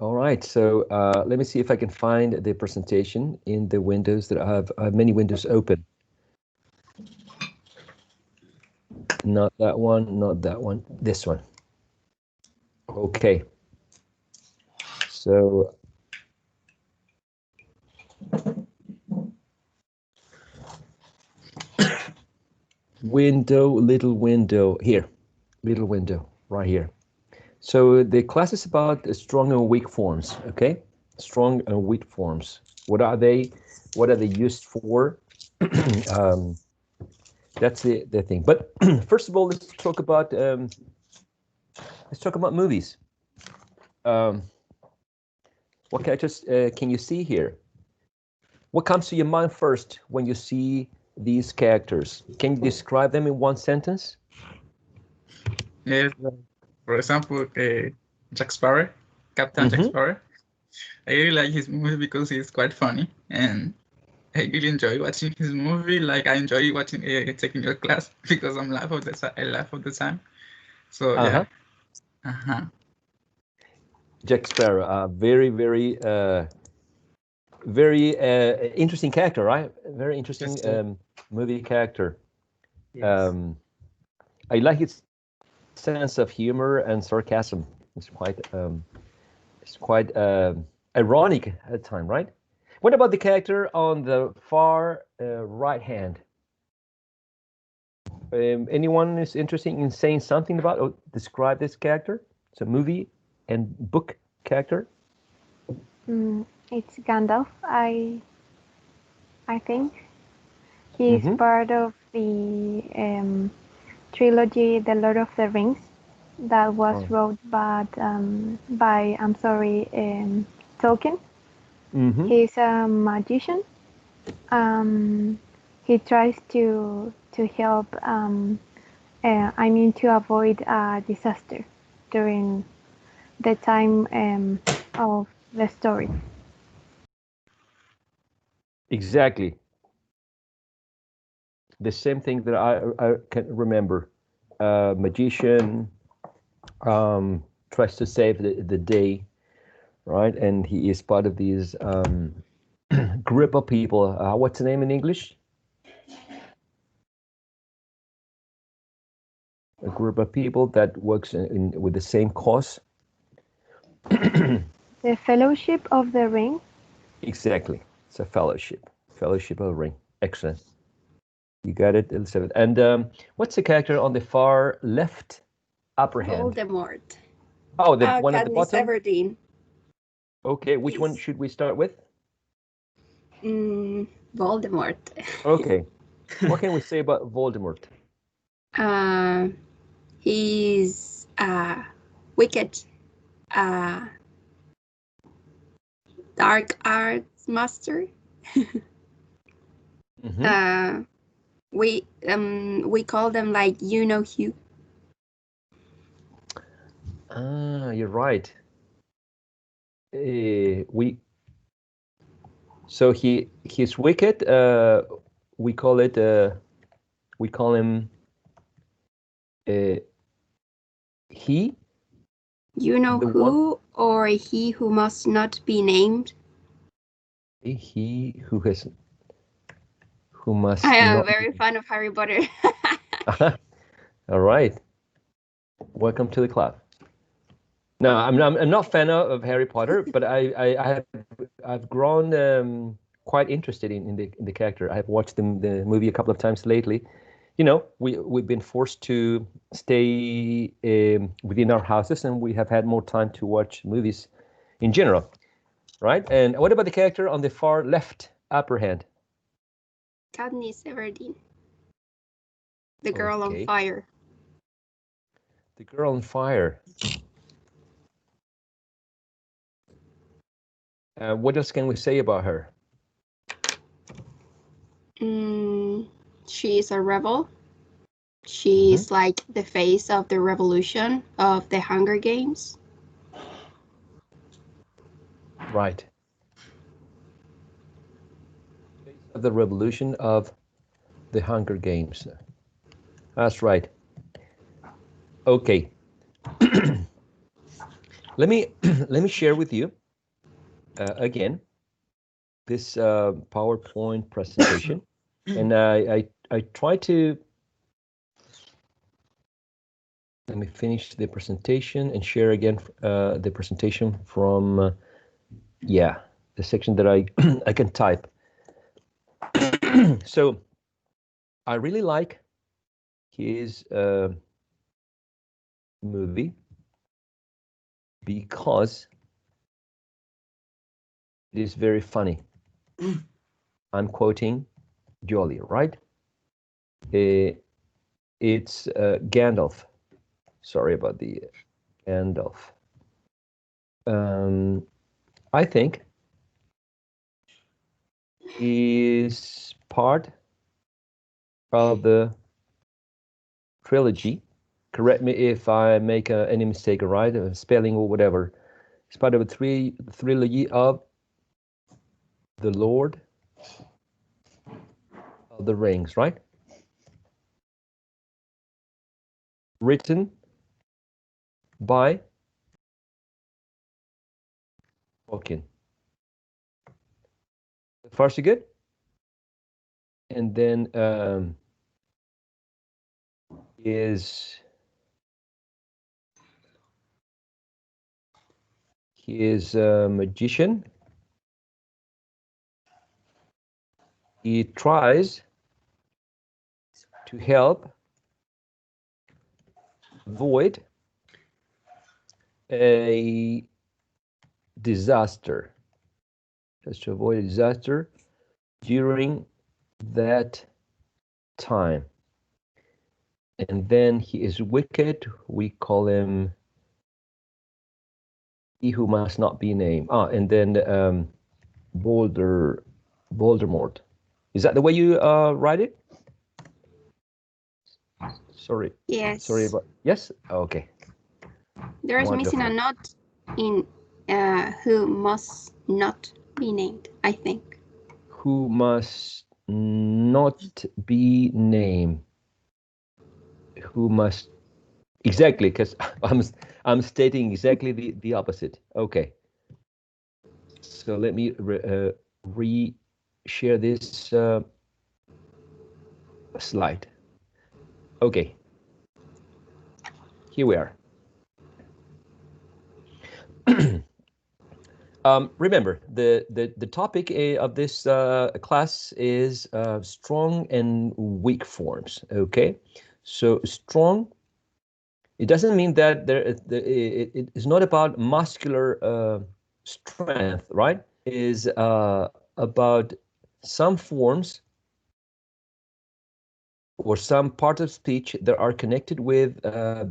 All right, so let me see if I can find the presentation in the windows that I have many windows open. Not that one, not that one, this one. Okay. So little window here, little window right here. So the class is about strong and weak forms, okay? Strong and weak forms. What are they? What are they used for? That's the thing. But first of all, let's talk about movies. What characters can you see here? What comes to your mind first when you see these characters? Can you describe them in one sentence? Yes, for example, Jack Sparrow, Captain Jack Sparrow. I really like his movie because he's quite funny, and I really enjoy watching his movie. Like I enjoy watching taking your class because I laugh all the time. So yeah. Jack Sparrow, very interesting character, right? Very interesting movie character. Yes. I like his sense of humor and sarcasm. It's quite ironic at the time, right? What about the character on the far right hand? Anyone is interested in saying something about or describe this character? It's a movie and book character. It's Gandalf. I think he's part of the trilogy, The Lord of the Rings, that was wrote by Tolkien. He's a magician. He tries to help. To avoid a disaster during the time of the story. Exactly. The same thing that I can remember. Magician tries to save the day, right? And he is part of these group of people. What's the name in English? A group of people that works with the same cause. The Fellowship of the Ring. Exactly. It's a fellowship. Fellowship of the Ring. Excellent. You got it, Elizabeth. And what's the character on the far left upper hand? Voldemort. Oh, the one at the Katniss bottom? Everdeen. Okay, which one should we start with? Voldemort. Okay. What can we say about Voldemort? He's wicked, dark arts master. We call them like who. You're right. So he's wicked. We call him he. Who, or he who must not be named. He who must. I am a very fan of Harry Potter. All right. Welcome to the club. No, I'm not a fan of Harry Potter, but I've grown quite interested in the character. I've watched the movie a couple of times lately. You know, we've been forced to stay within our houses, and we have had more time to watch movies in general, right? And what about the character on the far left upper hand? Katniss Everdeen, the girl on fire. The girl on fire. What else can we say about her? She's a rebel. She's like the face of the revolution of the Hunger Games. Right. The revolution of the Hunger Games. That's right. Okay. let me share with you again this PowerPoint presentation, and I try to let me finish the presentation and share again the presentation from the section that I I can type. So I really like his movie because it is very funny. I'm quoting Jolly, right? It's Gandalf. Sorry about the Gandalf. I think is part of the trilogy. Correct me if I make any mistake, right? Spelling or whatever. It's part of a trilogy of the Lord of the Rings, right? Written by Tolkien. First, you good? And then he is a magician. He tries to help avoid a disaster. Just to avoid a disaster during that time. And then he is wicked. We call him he who must not be named. And then Voldemort. Is that the way you write it? Sorry. Yes. Sorry about. Yes. Okay. There is Wonderful. missing a note in who must not be named, I think. Who must not be named. Who must exactly, because I'm stating exactly the opposite. Okay. So let me re-share this slide. Okay. Here we are. Remember, the topic of this class is strong and weak forms, okay? So strong, it doesn't mean that it is not about muscular strength, right? It is about some forms or some parts of speech that are connected with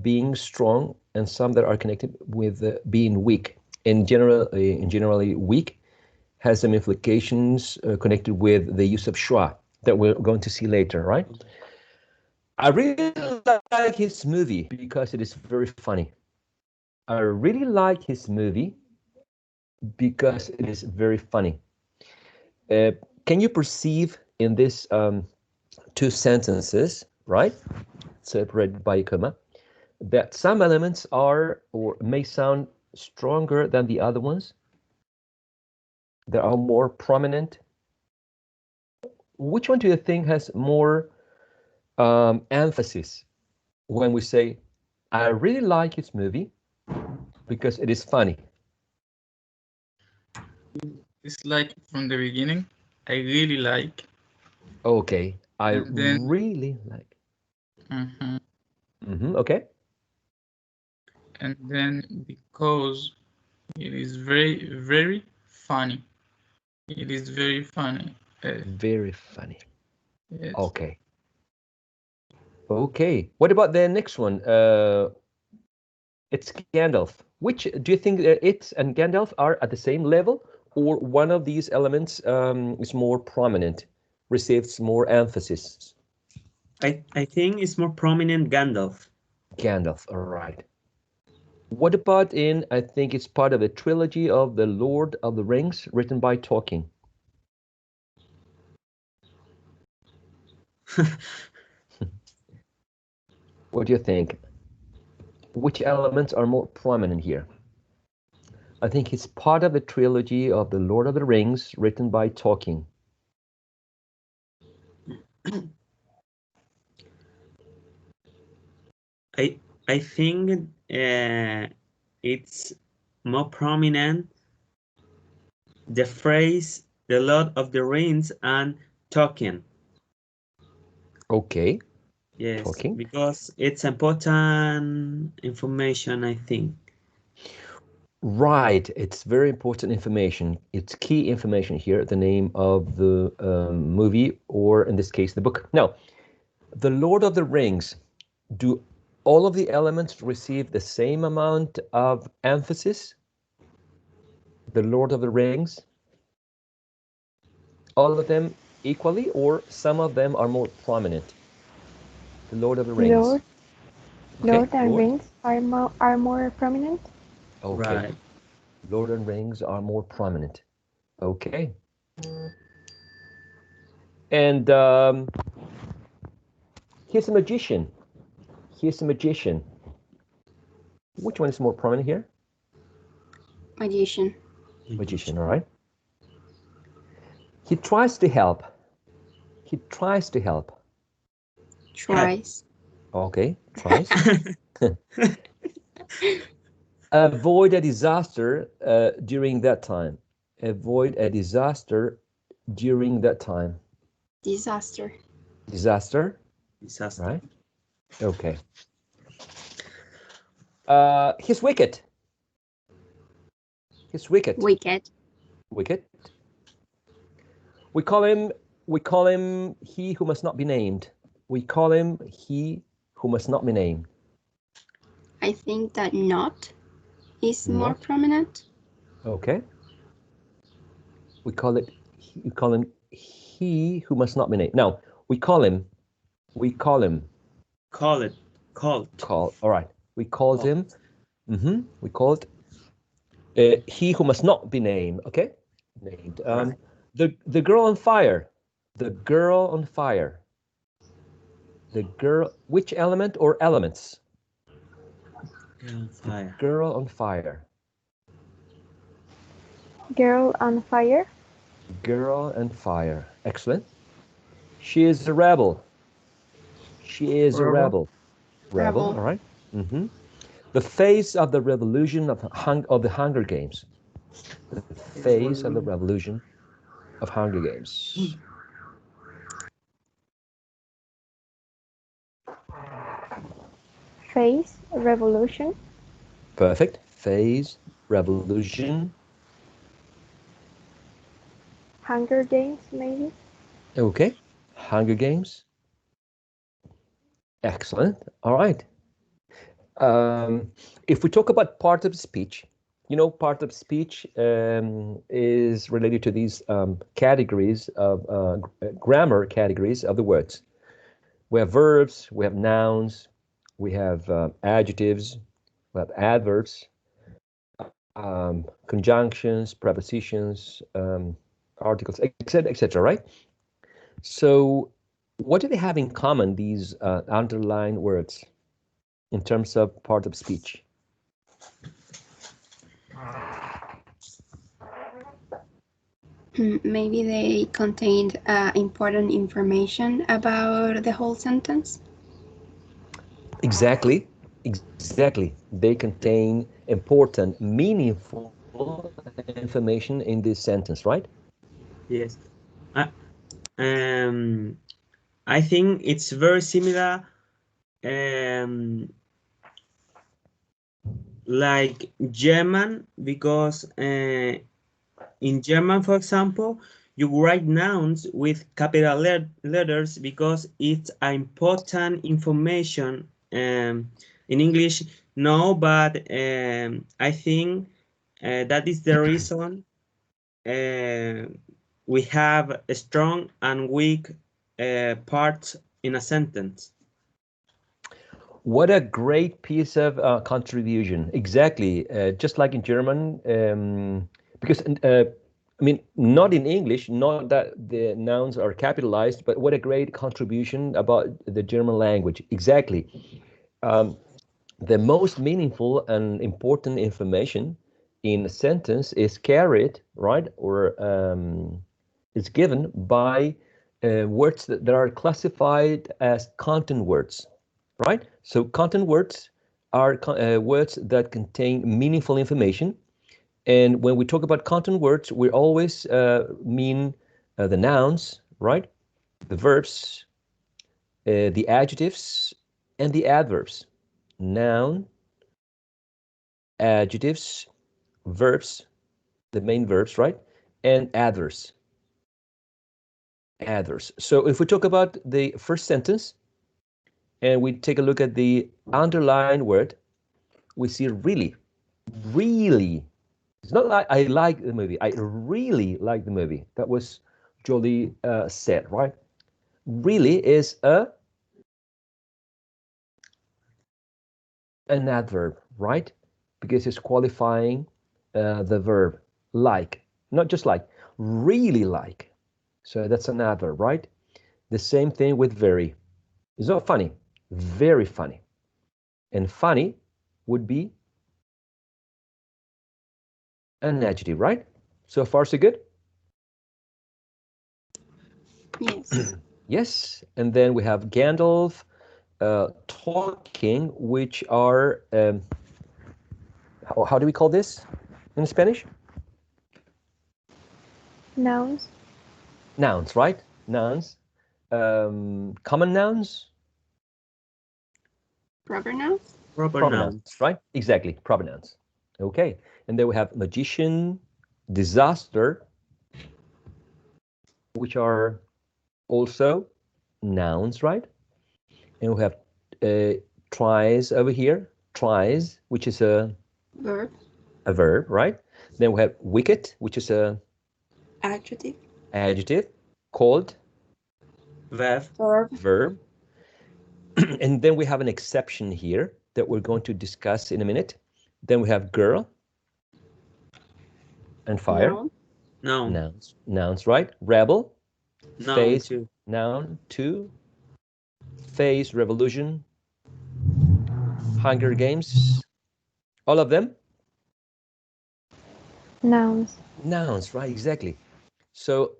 being strong and some that are connected with being weak. Generally, weak has some implications connected with the use of schwa that we're going to see later, right? I really like his movie because it is very funny. I really like his movie because it is very funny. Can you perceive in this two sentences, right, separated by a comma, that some elements are or may sound stronger than the other ones? They are more prominent. Which one do you think has more emphasis when we say, I really like his movie because it is funny? It's like from the beginning, I really like. Okay, I then, really like. Okay. And then because it is very, very funny. It is very funny. Very funny. Yes. Okay. Okay. What about the next one? It's Gandalf. Which do you think it and Gandalf are at the same level, or one of these elements is more prominent, receives more emphasis? I think it's more prominent Gandalf. Gandalf, all right. What about in, I think it's part of a trilogy of the Lord of the Rings written by Tolkien? What do you think? Which elements are more prominent here? I think it's part of the trilogy of the Lord of the Rings written by Tolkien. I think it's more prominent the phrase "the Lord of the Rings" and Tolkien. Okay. Yes, Tolkien. because it's important information, I think. Right, it's very important information. It's key information here, the name of the movie, or in this case, the book. Now, The Lord of the Rings, do all of the elements receive the same amount of emphasis? The Lord of the Rings? All of them equally, or some of them are more prominent? The Lord of the Rings. Lord and Rings are more prominent. Okay. Right. Lord and Rings are more prominent. Okay. And here's a magician. Here's a magician. Which one is more prominent here? Magician. Magician, all right. He tries to help. He tries to help. Tries. Okay, tries. Avoid a disaster during that time. Avoid a disaster during that time. Disaster. Disaster, Disaster. right? Okay. He's wicked. He's wicked. Wicked. Wicked. We call him he who must not be named. We call him he who must not be named. I think that not is more Not. prominent. Okay. We call him he who must not be named. Now, we call him. All right. We called him. We called he who must not be named. Okay. Named. Right. The girl on fire. The girl on fire. The girl. Which element or elements? Fire. Girl on fire. Girl on fire. Girl and fire. Excellent. She is a rebel. She is a rebel. Rebel. All right. The face of the revolution of the Hunger Games. The face of the revolution of Hunger Games. Phase. Revolution. Perfect. Phase. Revolution. Hunger Games, maybe. Okay. Hunger Games. Excellent. All right. If we talk about part of speech, part of speech is related to these categories of grammar categories of the words. We have verbs, we have nouns, we have adjectives, we have adverbs, conjunctions, prepositions, articles, etc., etc., right? So what do they have in common, these underlined words, in terms of part of speech? Maybe they contained important information about the whole sentence. Exactly. They contain important, meaningful information in this sentence, right? Yes. I think it's very similar, like German, because in German, for example, you write nouns with capital letters because it's important information. In English, no, but I think that is the reason we have a strong and weak parts in a sentence. What a great piece of contribution. Exactly. Just like in German, because I mean, not in English, not that the nouns are capitalized, but what a great contribution about the German language. Exactly. The most meaningful and important information in a sentence is carried, right, or is given by words that are classified as content words, right? So content words are words that contain meaningful information. And when we talk about content words, we always mean the nouns, right? The verbs, the adjectives, and the adverbs. Noun, adjectives, verbs, the main verbs, right? And adverbs. Adverbs. So if we talk about the first sentence and we take a look at the underlined word, we see really, really. It's not like I like the movie. I really like the movie. That was Jolie said, right? Really is an adverb, right? Because it's qualifying the verb like, not just like, really like. So that's an adverb, right? The same thing with very. It's not funny, very funny. And funny would be an adjective, right? So far, so good? Yes. Yes. And then we have Gandalf talking, which are, how do we call this in Spanish? Nouns. Nouns, right? Nouns. Common nouns? Proper nouns? Proper nouns. Right? Exactly, proper nouns. Okay. And then we have magician, disaster, which are also nouns, right? And we have tries over here, tries, which is a verb, right? Then we have wicked, which is a adjective, called verb. And then we have an exception here that we're going to discuss in a minute. Then we have girl and fire. Nouns, right? Rebel, face, too. noun, two, face, revolution, Hunger Games, all of them? Nouns. Nouns, right, exactly. So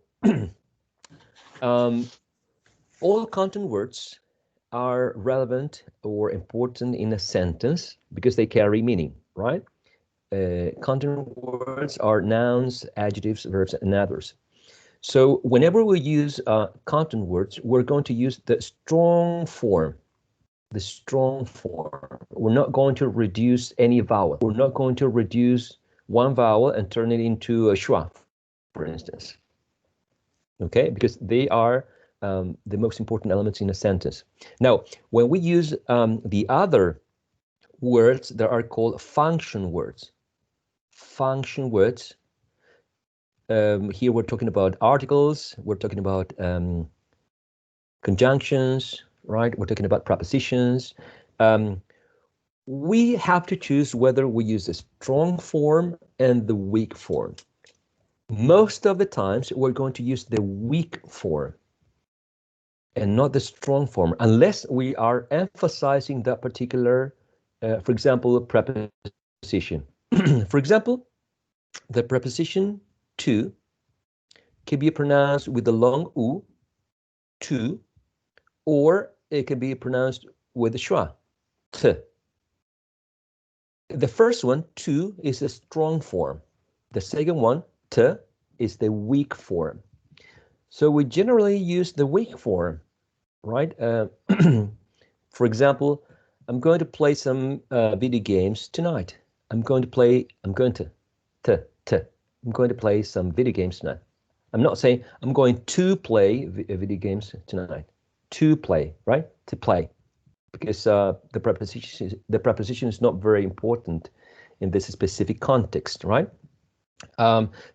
all content words are relevant or important in a sentence because they carry meaning, right? Content words are nouns, adjectives, verbs, and adverbs. So whenever we use content words, we're going to use the strong form. The strong form. We're not going to reduce any vowel. We're not going to reduce one vowel and turn it into a schwa, for instance. Okay, because they are the most important elements in a sentence. Now, when we use the other words that are called function words, here we're talking about articles, we're talking about conjunctions, right? We're talking about prepositions. We have to choose whether we use the strong form and the weak form. Most of the times, we're going to use the weak form and not the strong form, unless we are emphasizing that particular, for example, preposition. For example, the preposition to can be pronounced with the long U, to, or it can be pronounced with the schwa, t. The first one, to, is a strong form. The second one, t, is the weak form. So we generally use the weak form, right? For example, I'm going to play some video games tonight. I'm going to play some video games tonight. I'm not saying I'm going to play video games tonight. To play, right? To play. Because the preposition is not very important in this specific context, right?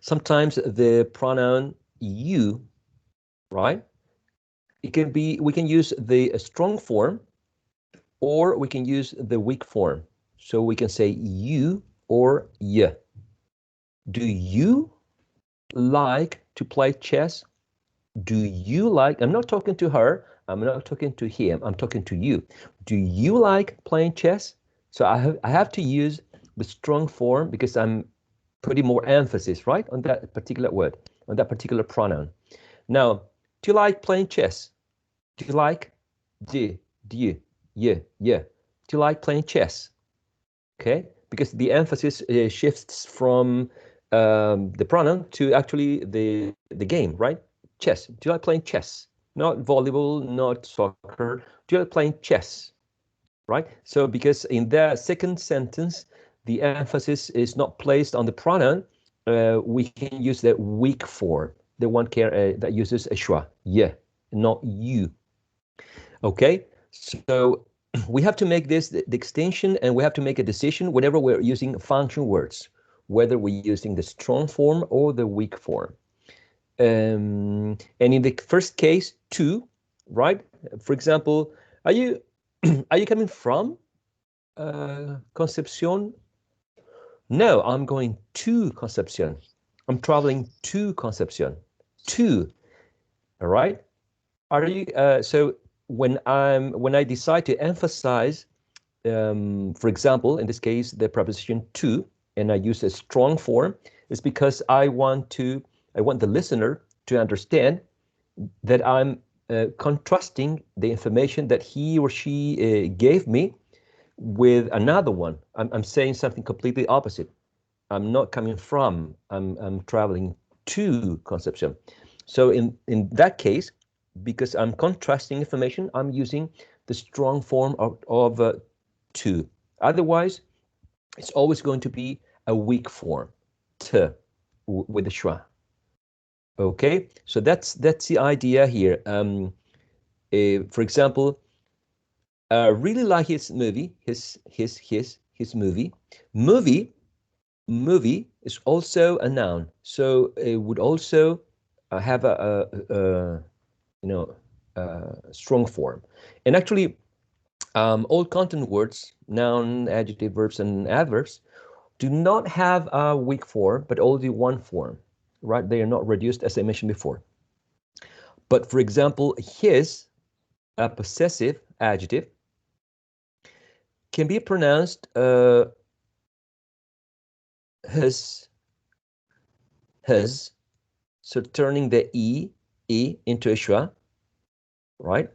Sometimes the pronoun you, right? We can use the strong form, or we can use the weak form. So we can say you or ye. Do you like to play chess? Do you like, I'm not talking to her, I'm not talking to him, I'm talking to you. Do you like playing chess? So I have to use the strong form because I'm putting more emphasis, right, on that particular word, on that particular pronoun. Now, do you like playing chess? Do you like? Do you? Yeah. Do you like playing chess? Okay, because the emphasis shifts from the pronoun to actually the game, right? Chess. Do you like playing chess? Not volleyball, not soccer. Do you like playing chess? Right? So because in the second sentence, the emphasis is not placed on the pronoun, we can use the weak form, the one that uses a schwa, yeah, not you. Okay, so we have to make this the extension, and we have to make a decision whenever we're using function words, whether we're using the strong form or the weak form. And in the first case, to, right? For example, are you coming from Concepcion? No, I'm going to Concepcion. I'm traveling to Concepcion. To, all right? Are you so when I decide to emphasize, for example, in this case, the preposition to, and I use a strong form, is because I want the listener to understand that I'm contrasting the information that he or she gave me with another one. I'm saying something completely opposite. I'm not coming from, I'm traveling to Concepcion. So in that case, because I'm contrasting information, I'm using the strong form of to. Otherwise, it's always going to be a weak form, to, with the schwa. Okay, so that's the idea here. For example, really like his movie, his movie. Movie is also a noun, so it would also have a strong form. And actually, all content words, noun, adjective, verbs, and adverbs, do not have a weak form, but only one form, right? They are not reduced, as I mentioned before. But for example, his, a possessive adjective, can be pronounced his, so turning the e into a schwa, right?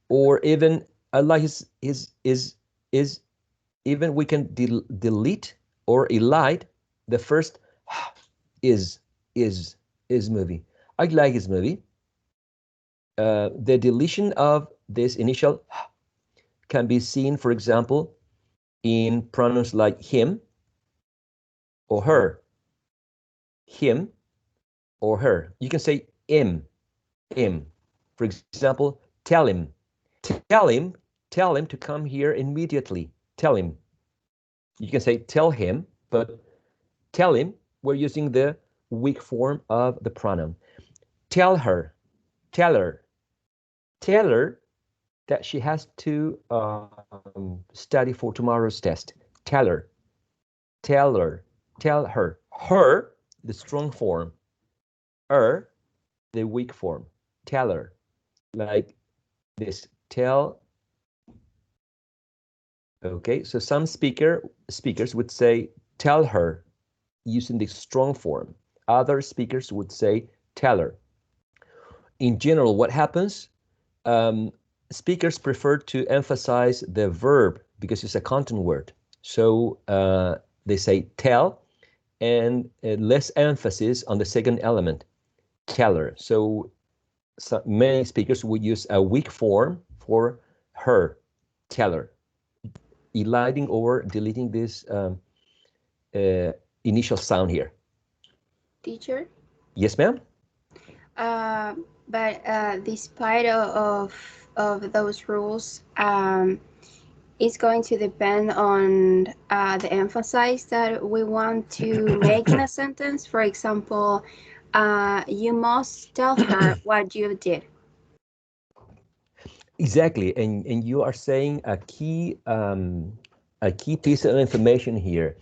Or even like is even we can delete or elide the first is movie. I like his movie. The deletion of this initial can be seen, for example, in pronouns like him or her. Him or her. You can say him. For example, tell him to come here immediately. Tell him. You can say tell him, but tell him, we're using the weak form of the pronoun. Tell her that she has to study for tomorrow's test. Tell her. Her, the strong form. The weak form. Tell her. Like this, tell. Okay, so some speakers would say tell her using the strong form. Other speakers would say tell her. In general, what happens? Speakers prefer to emphasize the verb because it's a content word. So they say tell, and less emphasis on the second element, tell her. So many speakers would use a weak form for her, tell her, eliding or deleting this initial sound here. Teacher? Yes, ma'am? But despite of those rules, it's going to depend on the emphasis that we want to make in a sentence. For example, you must tell her what you did. Exactly, and you are saying a key piece of information here.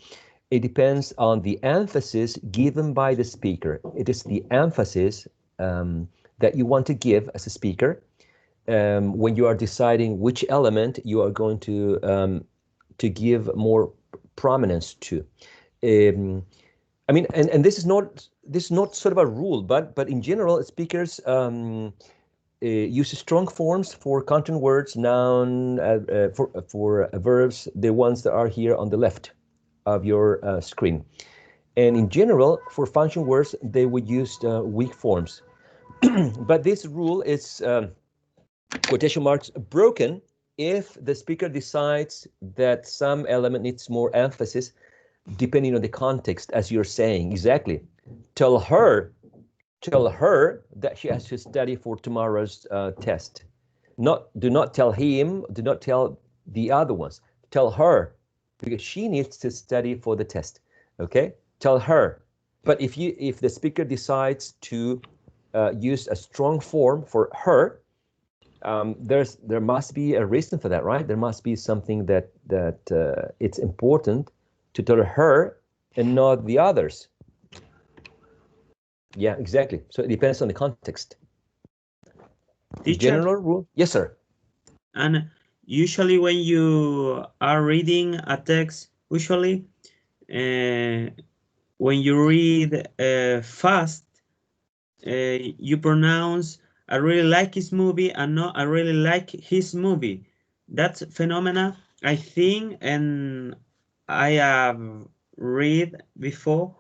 It depends on the emphasis given by the speaker. It is the emphasis that you want to give as a speaker when you are deciding which element you are going to give more prominence to. I mean, and this is not sort of a rule, but in general, speakers use strong forms for content words, noun, for verbs, the ones that are here on the left of your screen. And in general, for function words, they would use weak forms. But this rule is, quotation marks, broken if the speaker decides that some element needs more emphasis depending on the context, as you're saying. Exactly. Tell her that she has to study for tomorrow's test. Do not tell him, do not tell the other ones. Tell her, because she needs to study for the test. Okay? Tell her. But if the speaker decides to use a strong form for her, there must be a reason for that, right? There must be something that it's important to tell her and not the others. Yeah, exactly. So it depends on the context. Teacher? General rule? Yes, sir. And usually when you are reading a text, usually when you read fast, you pronounce "I really like his movie" and not "I really like his movie." That phenomena, I think, and I have read before,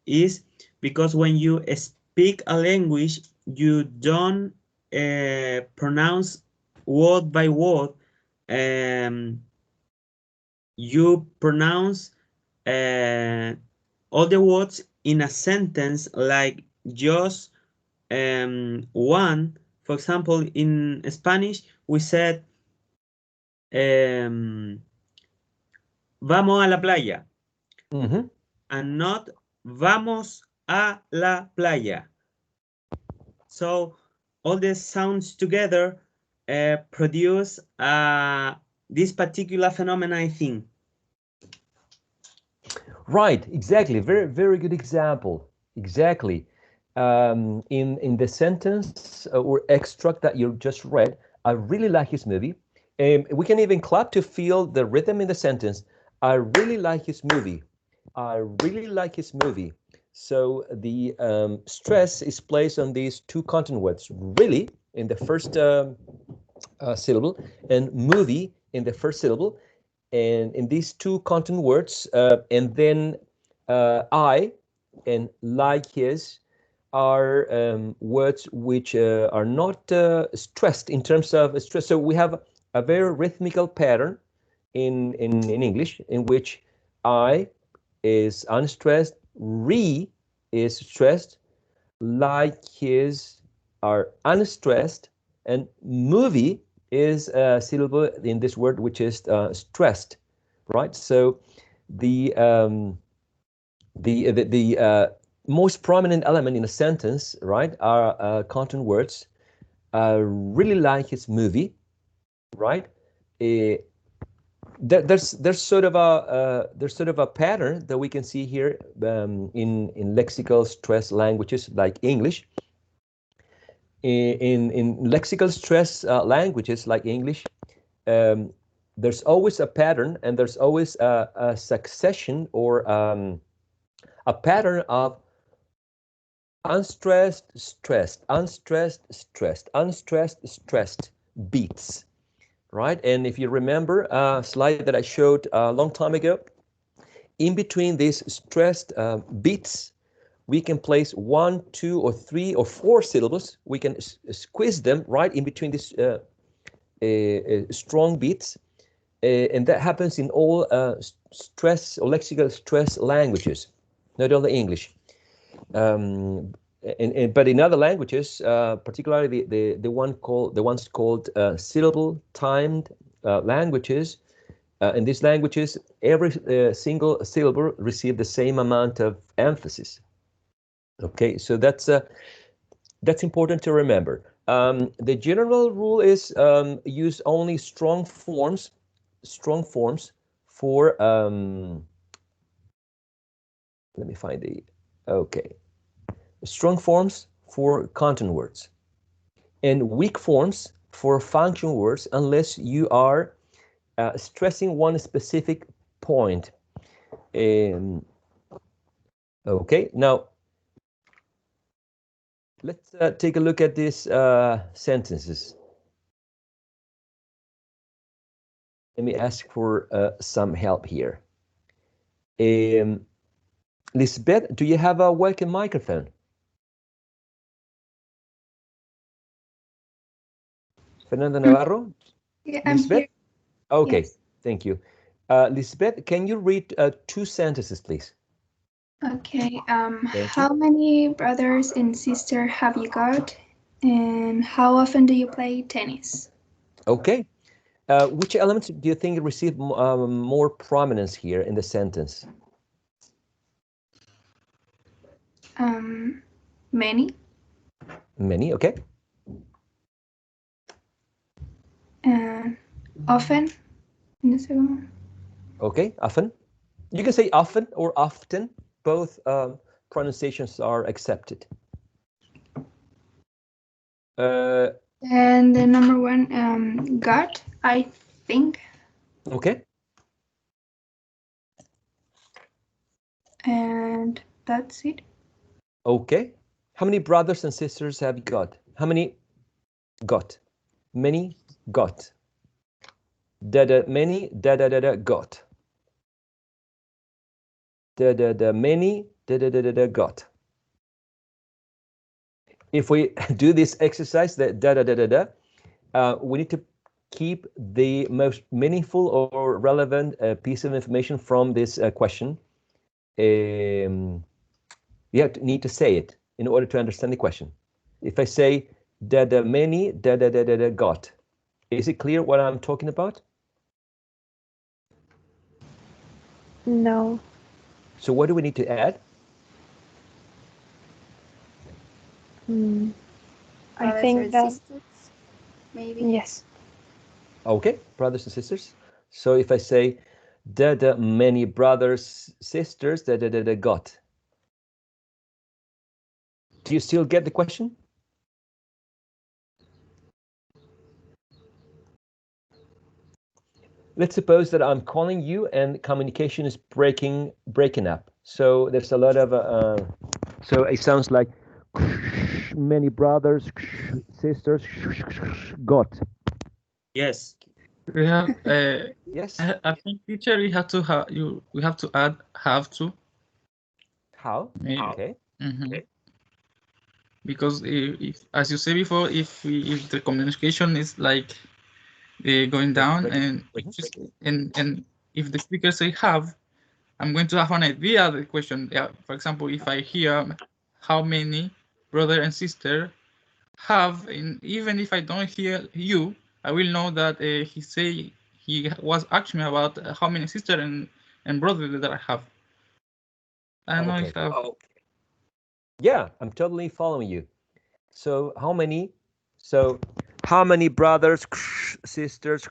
is because when you speak a language, you don't pronounce word by word. You pronounce all the words in a sentence, like just one. For example, in Spanish, we said, vamos a la playa. Mm-hmm. And not vamos a la playa. So all the sounds together produce this particular phenomenon, I think. Right, exactly. Very, very good example. Exactly. In the sentence or extract that you just read, I really like his movie. We can even clap to feel the rhythm in the sentence. I really like his movie. I really like his movie. So the stress is placed on these two content words, really, in the first syllable, and movie in the first syllable. And in these two content words, and then I and like his are words which are not stressed in terms of stress. So we have a very rhythmical pattern in English in which I is unstressed, re is stressed, like his are unstressed, and movie is a syllable in this word which is stressed, right? So the most prominent element in a sentence, right, are content words. Really like his movie, right? There's sort of a pattern that we can see here in lexical stress languages like English. In lexical stress languages like English, there's always a pattern, and there's always a succession or a pattern of unstressed, stressed, unstressed, stressed, unstressed, stressed beats, right? And if you remember a slide that I showed a long time ago, in between these stressed beats, we can place 1, 2, or 3, or 4 syllables. We can squeeze them right in between these strong beats. And that happens in all stress or lexical stress languages, not only English. But in other languages, particularly the ones called syllable timed languages, in these languages, every single syllable receives the same amount of emphasis. Okay, so that's important to remember. The general rule is use only strong forms for let me find the okay. Strong forms for content words and weak forms for function words unless you are stressing one specific point. Okay, now let's take a look at these sentences. Let me ask for some help here. Lisbeth, do you have a working microphone? Fernanda Navarro? Yeah, I'm Lisbeth? here. Okay, Yes. thank you. Lisbeth, can you read 2 sentences, please? Okay. Thank you. How many brothers and sisters have you got? And how often do you play tennis? Okay. Which elements do you think receive more prominence here in the sentence? Many. Many, okay. Often. In the second one. Okay, often. You can say often or often. Both pronunciations are accepted. And the number one, got, I think. Okay. And that's it. Okay. How many brothers and sisters have you got? How many got? Many got. Many got. Many got. If we do this exercise, we need to keep the most meaningful or relevant piece of information from this question. You need to say it in order to understand the question. If I say many got, is it clear what I'm talking about? No. So what do we need to add? I think that sisters, maybe. yes. Okay, brothers and sisters. So if I say many brothers, sisters got. Do you still get the question? Let's suppose that I'm calling you and communication is breaking up. So there's a lot of so it sounds like many brothers, sisters got. Yes. We have Yes. I think teacher we have to we have to add have to. How? Maybe. Okay. Okay. Because if as you said before, if the communication is like going down and if the speaker say have, I'm going to have an idea of the question. Yeah, for example, if I hear how many brother and sister have, even if I don't hear you, I will know that he was asking me about how many sister and brother that I have. I don't know if Yeah, I'm totally following you. So how many? So how many brothers, sisters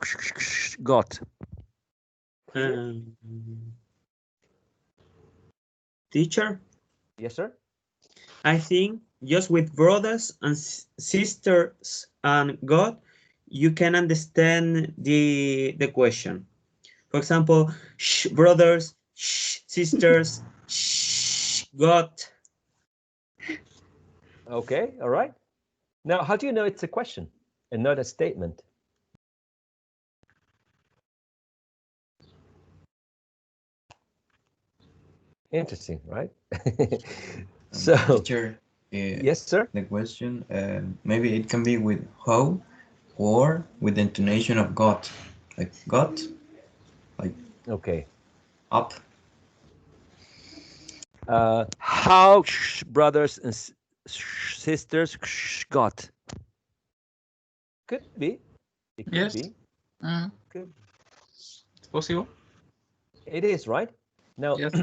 got? Teacher, Yes, sir. I think just with brothers and sisters and God, you can understand the question. For example, brothers, sisters, God. Okay, all right. Now, how do you know it's a question and not a statement? Interesting, right? So, teacher, yes, sir. the question, maybe it can be with how or with the intonation of got, like got, like Okay. up. How brothers and sisters got? Could be. It could yes, be. Could. it's possible. It is, right? Now, Yes.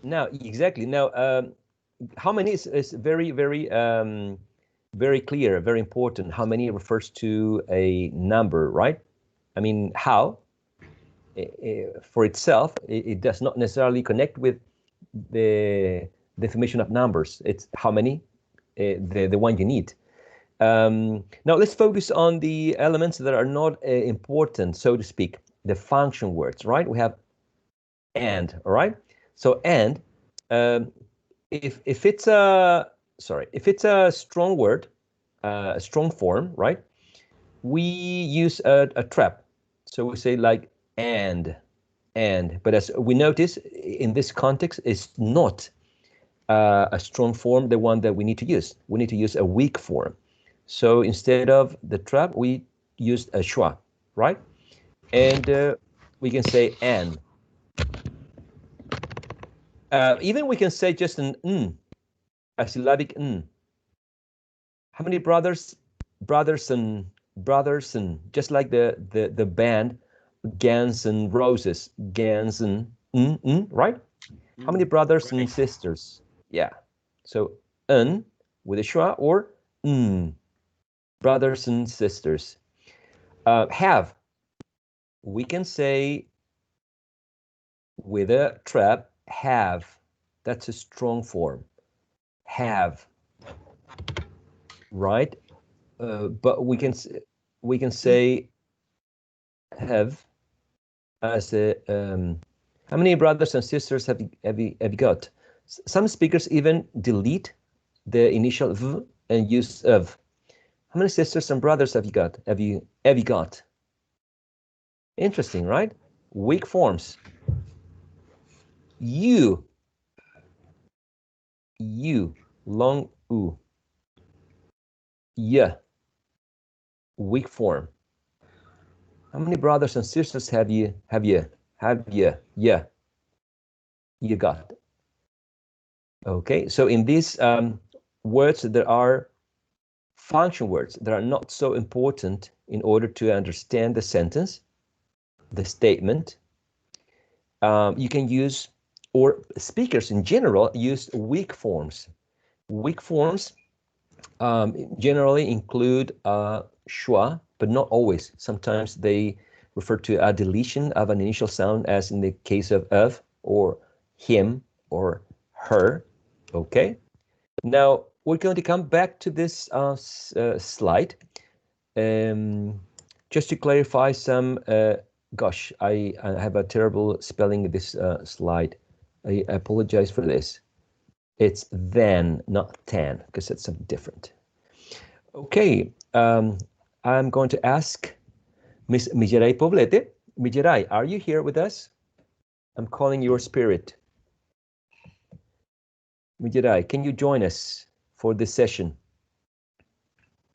now exactly. Now, how many is very, very clear, very important. How many refers to a number, right? I mean, how for itself, it does not necessarily connect with the definition of numbers. It's how many, the one you need. Now let's focus on the elements that are not important, so to speak, the function words, right? We have and, all right? So and, if it's a strong word, a strong form, right? We use a trap. So we say like and, but as we notice in this context, it's not a strong form, the one that we need to use. We need to use a weak form. So instead of the trap, we used a schwa, right? And we can say and. Even we can say just an n, a syllabic n. How many brothers and just like the band Guns N' Roses, Guns and right? How many brothers and sisters? Yeah. So n with a schwa or brothers and sisters. Have, we can say with a trap, have. That's a strong form. Have, right? But we can say have as a how many brothers and sisters have you got? Some speakers even delete the initial v and use of. How many sisters and brothers have you got? Have you got? Interesting, right? Weak forms. You, long u. Yeah, weak form. How many brothers and sisters have you? Yeah, you got. Okay, so in these words, there are function words that are not so important in order to understand the sentence, the statement. You can use, or speakers in general, use weak forms. Weak forms generally include schwa, but not always. Sometimes they refer to a deletion of an initial sound, as in the case of or him or her. Okay. Now we're going to come back to this slide. Just to clarify some, gosh, I have a terrible spelling of this slide. I apologize for this. It's then, not tan, because it's something different. Okay, I'm going to ask Miss Mijeray Poblete. Mijeray, are you here with us? I'm calling your spirit. Mijeray, can you join us for this session?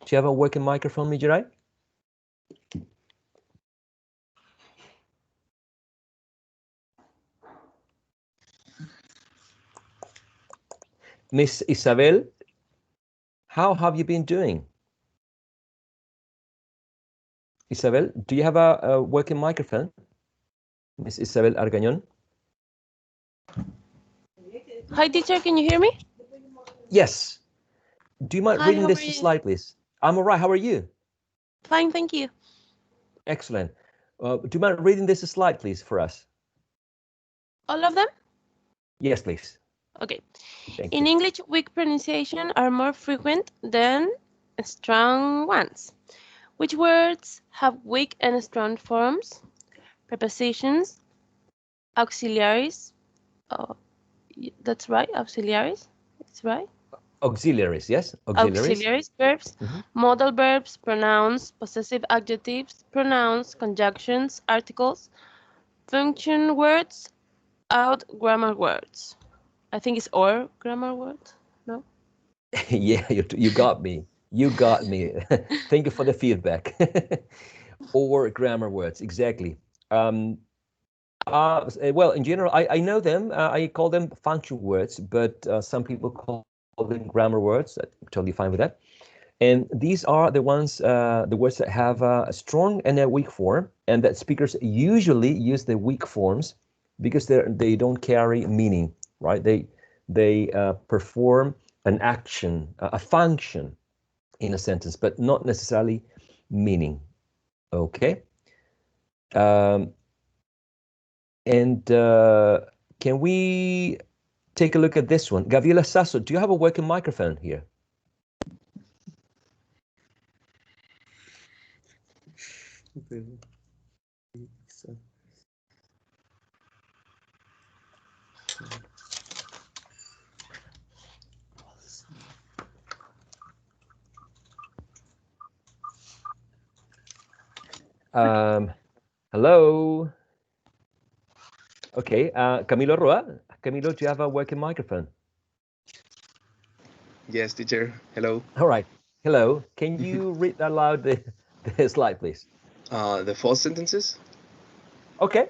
Do you have a working microphone, Mijeray? Miss Isabel, how have you been doing? Isabel, do you have a working microphone? Miss Isabel Argañón? Hi, teacher, can you hear me? Yes. Do you mind reading this slide, please? I'm all right. How are you? Fine, thank you. Excellent. Do you mind reading this slide, please, for us? All of them? Yes, please. Okay. Thank In you. English, weak pronunciation are more frequent than strong ones. Which words have weak and strong forms? Prepositions, auxiliaries. Oh, that's right, auxiliaries. That's right. Auxiliaries, yes? Auxiliaries, verbs, modal verbs, pronouns, possessive adjectives, pronouns, conjunctions, articles, function words, out grammar words. I think it's or grammar words. No? Yeah, you got me. You got me. Thank you for the feedback. Or grammar words, exactly. Well, in general, I know them. I call them function words, but some people call them grammar words. I'm totally fine with that. And these are the ones, the words that have a strong and a weak form, and that speakers usually use the weak forms because they don't carry meaning, right? They perform an action, a function in a sentence, but not necessarily meaning. Okay. And can we take a look at this one? Gabriela Sasso, do you have a working microphone here? Hello. Okay, Camilo Roa. Camilo, do you have a working microphone? Yes, teacher. Hello. All right. Hello. Can you read aloud the slide, please? The false sentences. Okay.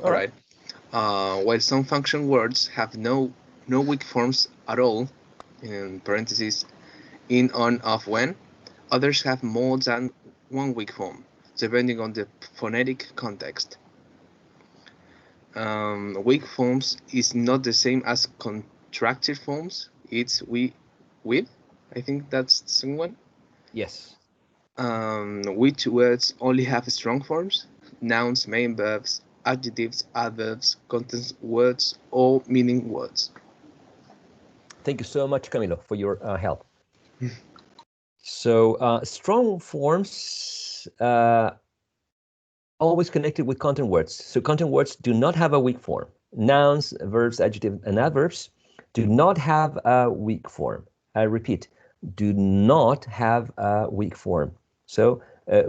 All right. While some function words have no weak forms at all, in parentheses, in, on, of, when, others have more than one weak form, depending on the phonetic context. Weak forms is not the same as contracted forms. It's with. I think that's the second one. Yes. Which words only have strong forms? Nouns, main verbs, adjectives, adverbs, contents words, or meaning words. Thank you so much, Camilo, for your help. So strong forms always connected with content words. So content words do not have a weak form. Nouns, verbs, adjectives, and adverbs do not have a weak form. I repeat, do not have a weak form. So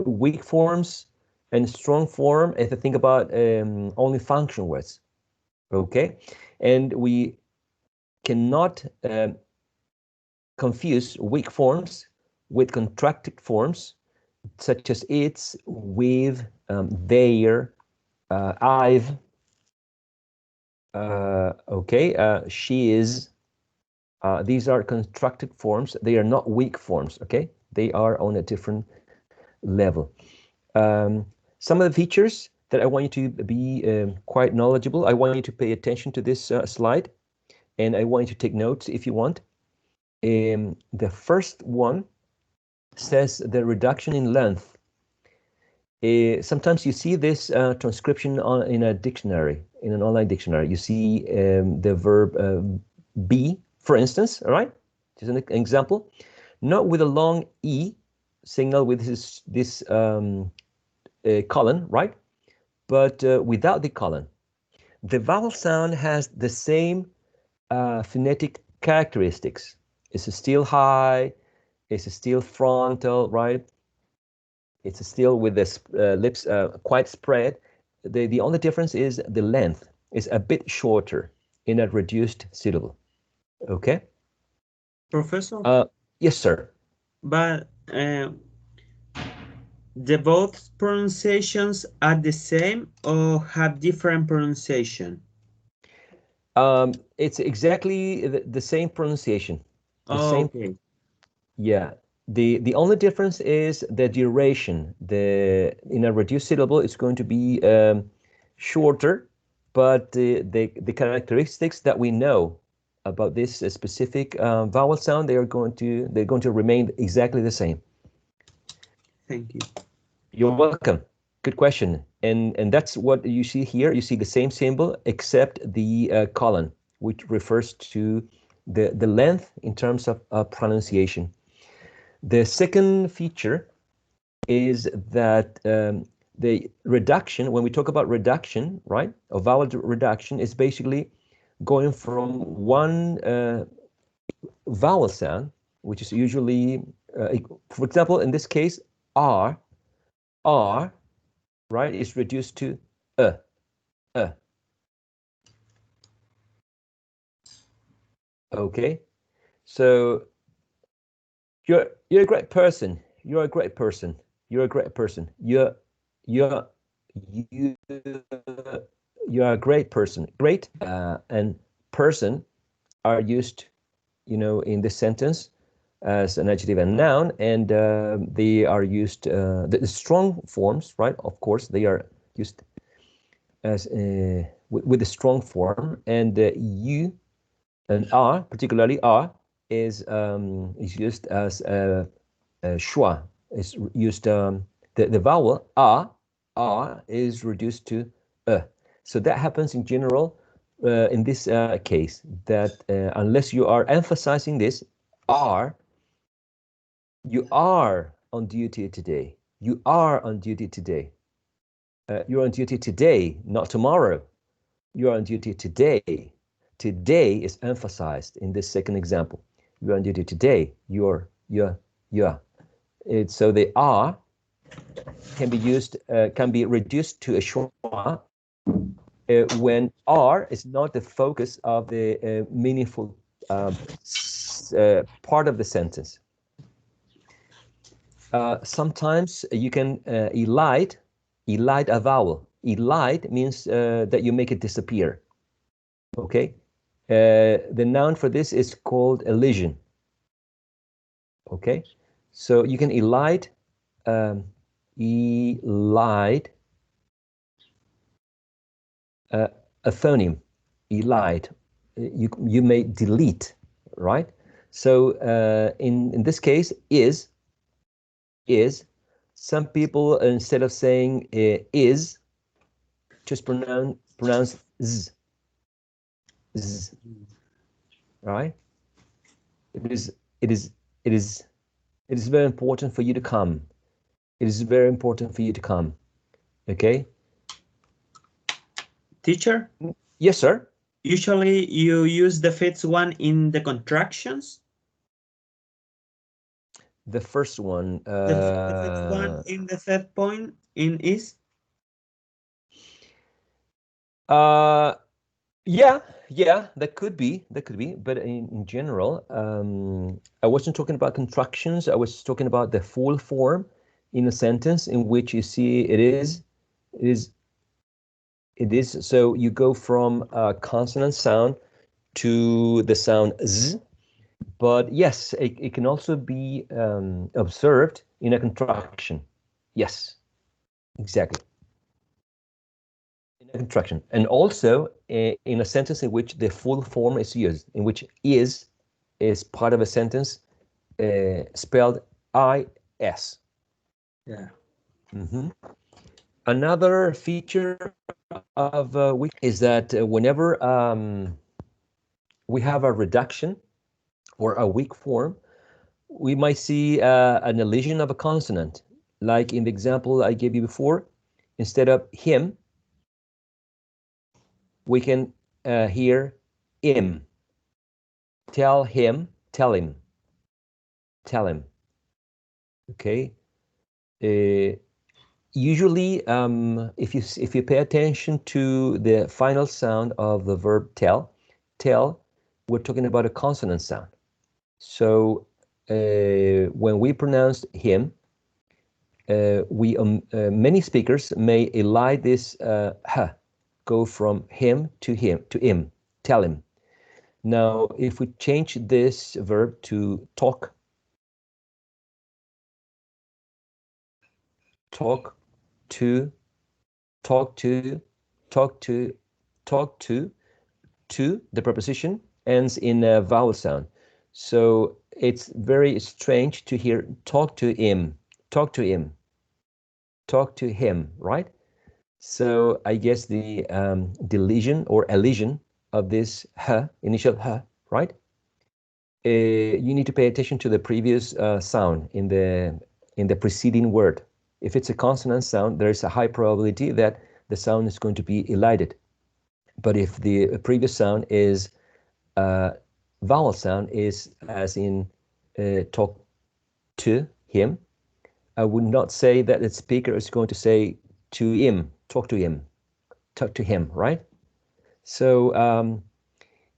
weak forms and strong form, if you think about only function words, okay? And we cannot confuse weak forms with contracted forms, such as it's, with, their, I've, she is. These are contracted forms. They are not weak forms, okay? They are on a different level. Some of the features that I want you to be quite knowledgeable, I want you to pay attention to this slide, and I want you to take notes if you want. The first one says the reduction in length. Sometimes you see this transcription in a dictionary, in an online dictionary. You see the verb be, for instance, all right? Just an example. Not with a long E signal with this colon, right? But without the colon. The vowel sound has the same phonetic characteristics. It's still high, it's still frontal, right? It's still with the lips quite spread. The only difference is the length is a bit shorter in a reduced syllable. Okay? Professor? Yes, sir. But the both pronunciations are the same or have different pronunciation? It's exactly the same pronunciation. The Oh, same. okay. Yeah. The only difference is the duration. In a reduced syllable, it's going to be shorter, but the characteristics that we know about this specific vowel sound, they're going to remain exactly the same. Thank you. You're welcome. Good question. And that's what you see here. You see the same symbol except the colon, which refers to the length in terms of pronunciation. The second feature is that the reduction, when we talk about reduction, right, of vowel reduction, is basically going from one vowel sound, which is usually, for example, in this case, R, right, is reduced to Okay, so you're a great person. You're a great person. You're a great person. You're a great person. Great and person are used, in this sentence as an adjective and noun, and they are used, the strong forms, right? Of course, they are used as with the strong form, and you and are, particularly are, is used as schwa. Is used the vowel are is reduced to So that happens in general in this case, that unless you are emphasizing this are, you are on duty today. You are on duty today. You're on duty today, not tomorrow. You are on duty today. Today is emphasized in this second example. You are on duty today. You're. So they are can be reduced to a schwa when R is not the focus of the meaningful part of the sentence. Sometimes you can elide a vowel. Elide means that you make it disappear. Okay, the noun for this is called elision. Okay, so you can elide a phoneme, elide. You may delete, right? So in this case, is. Some people, instead of saying is, just pronounce z. Z. Right? It is very important for you to come. It is very important for you to come. Okay? Teacher? Yes, sir. Usually you use the fifth one in the contractions? The first one. The fifth one in the third point in is? Yeah, that could be. But in general, I wasn't talking about contractions. I was talking about the full form in a sentence in which you see it is. So you go from a consonant sound to the sound z. But yes, it can also be observed in a contraction. Yes, exactly. In a contraction. And also in a sentence in which the full form is used, in which is part of a sentence spelled I-S. Yeah. Mm-hmm. Another feature of weak is that whenever we have a reduction or a weak form, we might see an elision of a consonant. Like in the example I gave you before, instead of him, we can hear him. Tell him, tell him. Okay. Usually, if you pay attention to the final sound of the verb tell, we're talking about a consonant sound. So when we pronounce him, many speakers may elide this h, go from him to him, tell him. Now, if we change this verb to talk to, the preposition ends in a vowel sound. So it's very strange to hear talk to him, right? So I guess the deletion or elision of this h, initial h, right? You need to pay attention to the previous sound in the preceding word. If it's a consonant sound, there is a high probability that the sound is going to be elided. But if the previous sound is vowel sound, is as in talk to him, I would not say that the speaker is going to say to him, talk to him, right? So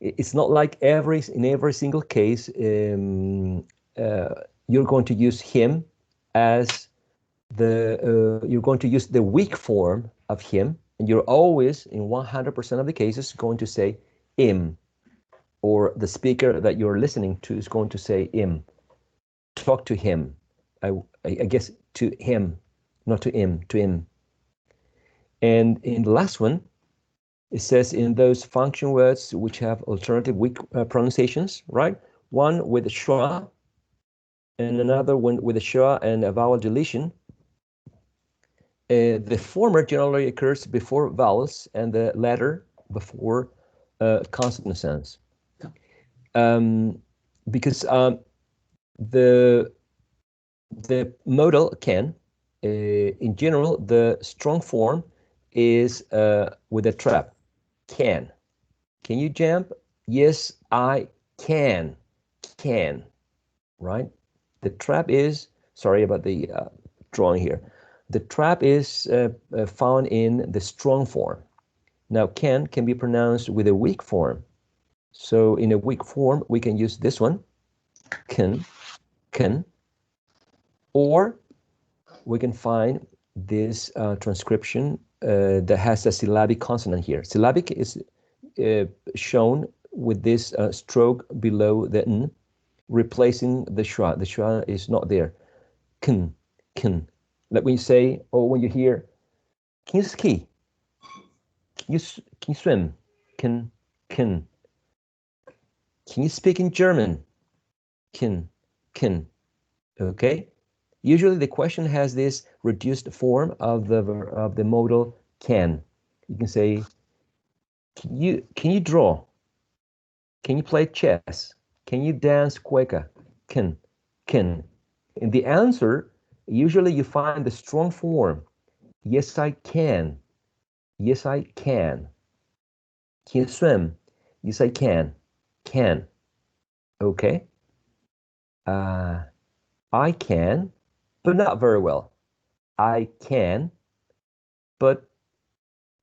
it's not like in every single case you're going to use him as you're going to use the weak form of him, and you're always in 100% of the cases going to say him, or the speaker that you're listening to is going to say him. Talk to him. I guess to him, not to him, to him. And in the last one, it says in those function words which have alternative weak pronunciations, right? One with a schwa and another one with a schwa and a vowel deletion. The former generally occurs before vowels and the latter before consonant sounds. Because the modal can, in general, the strong form is with a trap. Can you jump? Yes, I can, right? The trap is, sorry about the drawing here. The trap is found in the strong form. Now, can be pronounced with a weak form. So in a weak form, we can use this one, can, or we can find this transcription that has a syllabic consonant here. Syllabic is shown with this stroke below the n, replacing the schwa. The schwa is not there. Can. Like when you say, or when you hear, can you ski? Can you swim? Can you speak in German? Can. Okay. Usually the question has this reduced form of the modal can. You can say, can you draw? Can you play chess? Can you dance cueca? Can. In the answer, usually you find the strong form. Yes, I can. Yes, I can. Can you swim? Yes, I can. Can. Okay. I can, but not very well. I can, but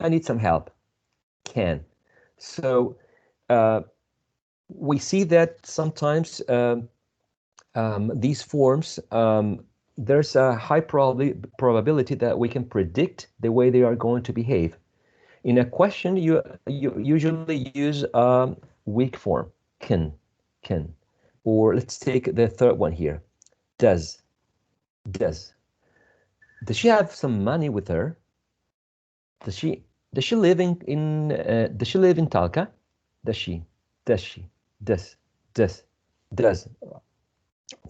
I need some help. Can. So we see that sometimes these forms, there's a high probability that we can predict the way they are going to behave. In a question, you usually use a weak form, can. Or let's take the third one here, does. Does she have some money with her? Does she live in does she live in Talca? Does.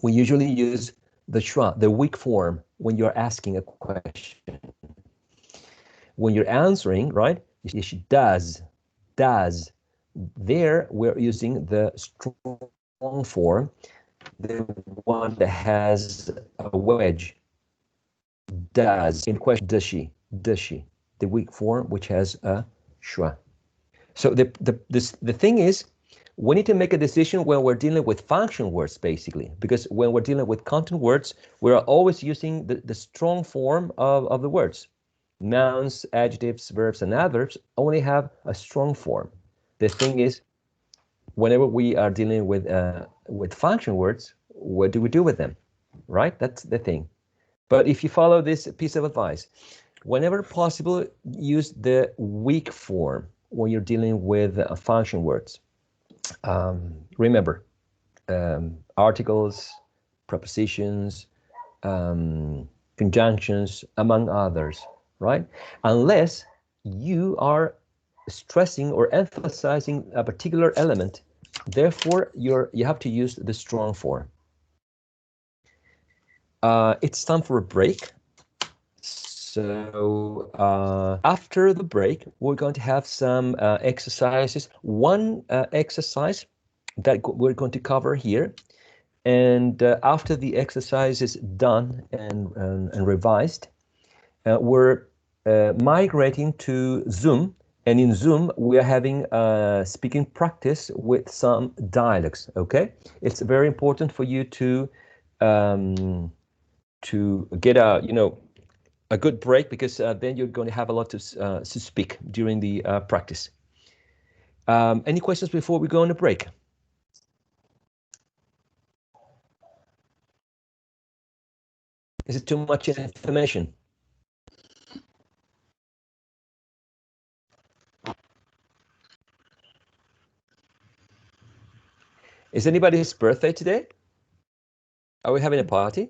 We usually use the schwa, the weak form, when you're asking a question. When you're answering, right? She does. There we're using the strong form, the one that has a wedge. Does. In question, does she? The weak form, which has a schwa. So the thing is, we need to make a decision when we're dealing with function words, basically, because when we're dealing with content words, we're always using the strong form of the words. Nouns, adjectives, verbs, and adverbs only have a strong form. The thing is, whenever we are dealing with function words, what do we do with them, right? That's the thing. But if you follow this piece of advice, whenever possible, use the weak form when you're dealing with function words. Remember, articles, prepositions, conjunctions, among others, right? Unless you are stressing or emphasizing a particular element, therefore you have to use the strong form. It's time for a break. So after the break, we're going to have some exercises. One exercise that we're going to cover here. And after the exercise is done and revised, we're migrating to Zoom. And in Zoom, we are having speaking practice with some dialogues, okay? It's very important for you to get a good break, because then you're going to have a lot to speak during the practice. Any questions before we go on a break? Is it too much information? Is anybody's birthday today? Are we having a party?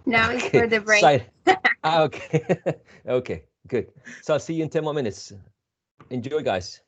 Now it's for the break. Okay. Okay, good. So I'll see you in 10 more minutes. Enjoy, guys.